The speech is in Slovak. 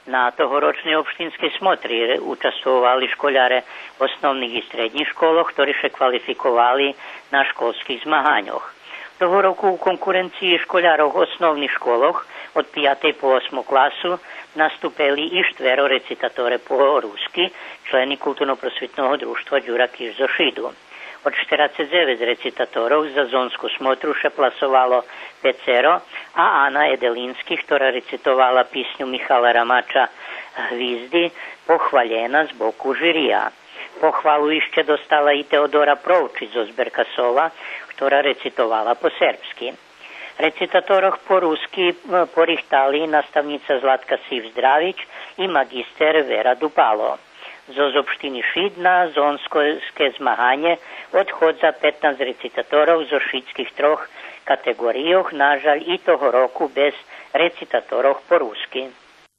Na tohoročnej obštinskej smotri účastovali školáre osnovných i stredných školoch, ktorí sa kvalifikovali na školských zmahaňoch. Toho roku v konkurencii školárov v osnovných školoch od 5. po 8. klasu nastúpili i 4 recitatore po rusky, členy kultúrno-prosvitného družstva Ďura Kiš zo Šidu. Od 49 recitatorov za zónsku smotru sa plasovalo 5 a Anna Edelinsky, ktorá recitovala písňu Michala Ramača Hvízdy, pochválená z boku žiria. Pochvalu ešte dostala i Teodora Provčič zo Zberkasova, ktorá recitovala po serbsky. Recitatoroch po rusky porichtali nastavnica Zlatka Siv-Zdravič i magister Vera Dupalo. Zo obštiny Šid na zónske zmahanie odchodza 15 recitatorov zo šidských 3 kategóriách, nažaľ i toho roku bez recitatorov po rusky.